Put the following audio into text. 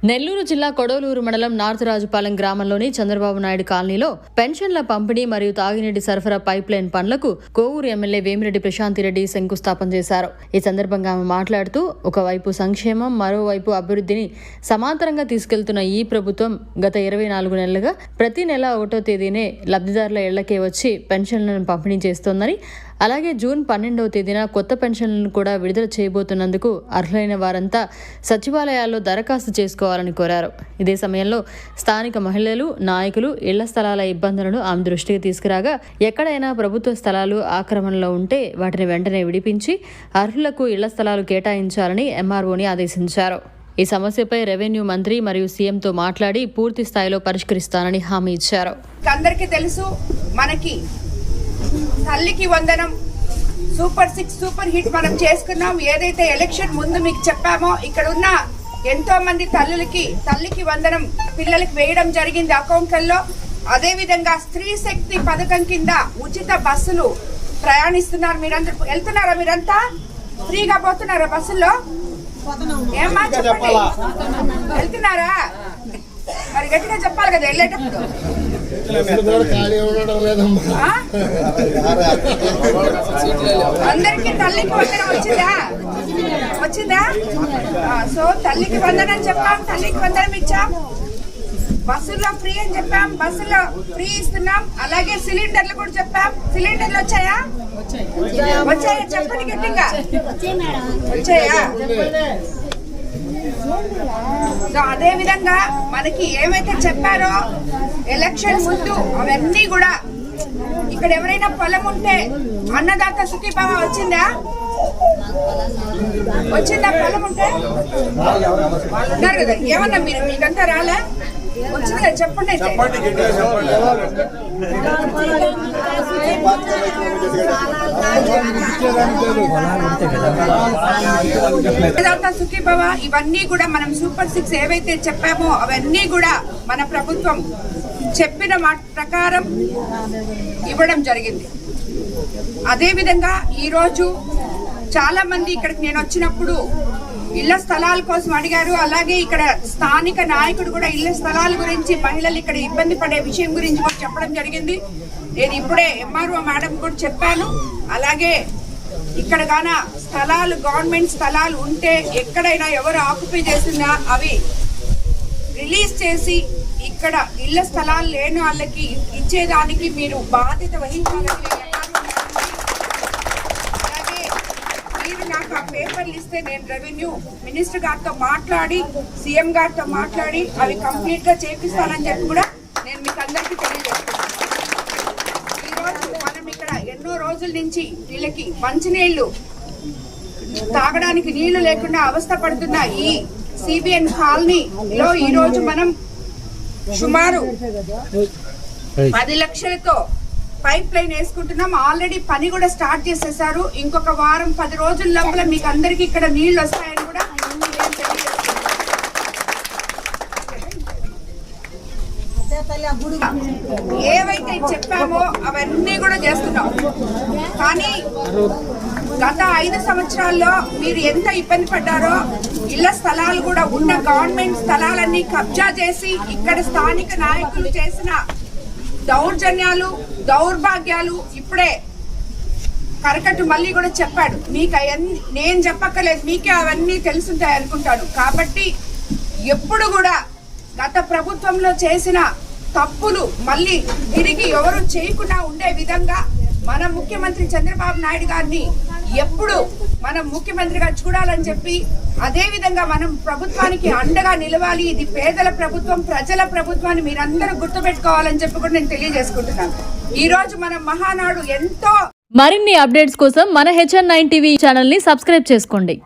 నెల్లూరు జిల్లా కొడవలూరు మండలం నార్త్ రాజుపాలెం గ్రామంలోని చంద్రబాబు నాయుడు కాలనీలో పెన్షన్ల పంపిణీ మరియు తాగునీటి సరఫరా పైప్ లైన్ పనులకు కోవూరు ఎమ్మెల్యే వేమిరెడ్డి ప్రశాంతిరెడ్డి శంకుస్థాపన చేశారు. ఈ సందర్భంగా ఆమె మాట్లాడుతూ ఒకవైపు సంక్షేమం, మరోవైపు అభివృద్ధిని సమాంతరంగా తీసుకెళ్తున్న ఈ ప్రభుత్వం గత 24 నెలలుగా ప్రతి నెల 1వ తేదీనే లబ్ధిదారుల ఇళ్లకే వచ్చి పెన్షన్లను పంపిణీ చేస్తోందని, అలాగే జూన్ 12వ తేదీన కొత్త పెన్షన్లను కూడా విడుదల చేయబోతున్నందుకు అర్హులైన వారంతా సచివాలయాల్లో దరఖాస్తు చేసుకోవాలని కోరారు. ఇదే సమయంలో స్థానిక మహిళలు, నాయకులు ఇళ్ల స్థలాల ఇబ్బందులను ఆమె దృష్టికి తీసుకురాగా ఎక్కడైనా ప్రభుత్వ స్థలాలు ఆక్రమణలో ఉంటే వాటిని వెంటనే విడిపించి అర్హులకు ఇళ్ల స్థలాలు కేటాయించాలని ఎంఆర్ఓని ఆదేశించారు. ఈ సమస్యపై రెవెన్యూ మంత్రి మరియు సీఎంతో మాట్లాడి పూర్తి స్థాయిలో పరిష్కరిస్తానని హామీ ఇచ్చారు. అందరికీ తెలుసు, మనకి తల్లికి వందనం సూపర్ 6 సూపర్ హిట్ మనం చేసుకున్నాం. ఏదైతే ఎలక్షన్ ముందు మీకు చెప్పామో ఇక్కడ ఉన్న ఎంతో మంది తల్లికి వందనం పిల్లలకి వేయడం జరిగింది అకౌంట్లలో. అదే విధంగా స్త్రీ శక్తి పథకం కింద ఉచిత బస్సులు ప్రయాణిస్తున్నారు. మీరందరూ వెళ్తున్నారా? మీరంతా ఫ్రీగా పోతున్నారా బస్సుల్లో? ఏమా చెప్పండి, వెళ్తున్నారా? మరి గట్టిగా చెప్పాలి కదా వెళ్ళేటప్పుడు. అందరికి తల్లికి వందనం వచ్చిందా? సో తల్లికి వందనం చెప్పాం, తల్లికి వందనం ఇచ్చాం, బస్సుల్లో ఫ్రీ అని చెప్పాం, బస్సులో ఫ్రీ ఇస్తున్నాం. అలాగే సిలిండర్లు కూడా చెప్పాం. సిలిండర్లు వచ్చాయా? చెప్పండి గట్టిగా, వచ్చాయా? అదే విధంగా మనకి ఏమైతే చెప్పారో ఎలక్షన్ ముందు అవన్నీ కూడా ఇక్కడ ఎవరైనా పొలం ఉంటే అన్నదాత సుఖీభావ వచ్చిందా? పొలం ఉంటే ఉన్నారు కదా, ఏమన్నా మీకంతా రాలే? వచ్చింది కదా, చెప్పండి. సుఖీభవ ఇవన్నీ కూడా మనం సూపర్ 6 ఏవైతే చెప్పామో అవన్నీ కూడా మన ప్రభుత్వం చెప్పిన మాట ప్రకారం ఇవ్వడం జరిగింది. అదే విధంగా ఈరోజు చాలా మంది ఇక్కడికి నేను వచ్చినప్పుడు ఇళ్ల స్థలాల కోసం అడిగారు. అలాగే ఇక్కడ స్థానిక నాయకుడు కూడా ఇళ్ల స్థలాల గురించి, మహిళలు ఇక్కడ ఇబ్బంది పడే విషయం గురించి కూడా చెప్పడం జరిగింది. నేను ఇప్పుడే ఎంఆర్ఓ మేడం కూడా చెప్పాను. అలాగే ఇక్కడ గాన స్థలాలు, గవర్నమెంట్ స్థలాలు ఉంటే ఎక్కడైనా ఎవరు ఆక్యుపై చేసినా అవి రిలీజ్ చేసి ఇక్కడ ఇళ్ల స్థలాలు లేని వాళ్ళకి ఇచ్చేదానికి మీరు బాధ్యత వహించాలని నాకు ఆ పేపర్లు ఇస్తే నేను రెవెన్యూ మినిస్టర్ గారితో మాట్లాడి, సీఎం గారితో మాట్లాడి అవి కంప్లీట్ గా చేపిస్తానని చెప్పి కూడా నేను మీకు అందరికీ తెలియజేస్తున్నాను. ఈరోజు మనం ఇక్కడ ఎన్నో రోజుల నుంచి వీళ్ళకి మంచినీళ్లు తాగడానికి నీళ్లు లేకుండా అవస్థ పడుతున్న ఈ సిబిఎన్ కాలనీలో ఈరోజు మనం సుమారు 10 లక్షలతో పైప్ లైన్ వేసుకుంటున్నాం. ఆల్రెడీ పని కూడా స్టార్ట్ చేసేసారు. ఇంకొక వారం 10 రోజుల లోపల మీకు అందరికి ఇక్కడ నీళ్లు వస్తాయని కూడా ఏవైతే చెప్పామో అవన్నీ కూడా చేస్తున్నాం. కానీ గత 5 సంవత్సరాల్లో మీరు ఎంత ఇబ్బంది పడ్డారో, ఇళ్ల స్థలాలు కూడా ఉన్న గవర్నమెంట్ స్థలాలన్నీ కబ్జా చేసి ఇక్కడ స్థానిక నాయకులు చేసిన దౌర్జన్యాలు, దౌర్భాగ్యాలు ఇప్పుడే కరకట్టు మళ్ళీ కూడా చెప్పాడు. మీకు అవన్నీ నేను చెప్పక్కర్లేదు, మీకే అవన్నీ తెలుసుంటాయి అనుకుంటాను. కాబట్టి ఎప్పుడు కూడా గత ప్రభుత్వంలో చేసిన తప్పులు మళ్ళీ తిరిగి ఎవరు చేయకుండా ఉండే విధంగా మన ముఖ్యమంత్రి చంద్రబాబు నాయుడు గారిని ఎప్పుడు మనం ముఖ్యమంత్రిగా చూడాలని చెప్పి, అదే విధంగా మనం ప్రభుత్వానికి అండగా నిలవాలి. ఇది పేదల ప్రభుత్వం, ప్రజల ప్రభుత్వాన్ని మీరందరూ గుర్తుపెట్టుకోవాలని చెప్పి కూడా నేను తెలియజేసుకుంటున్నాను. ఈ రోజు మనం మహానాడు ఎంతో. మరిన్ని అప్డేట్స్ కోసం మన HN9 టీవీ ఛానల్ ని సబ్స్క్రైబ్ చేసుకోండి.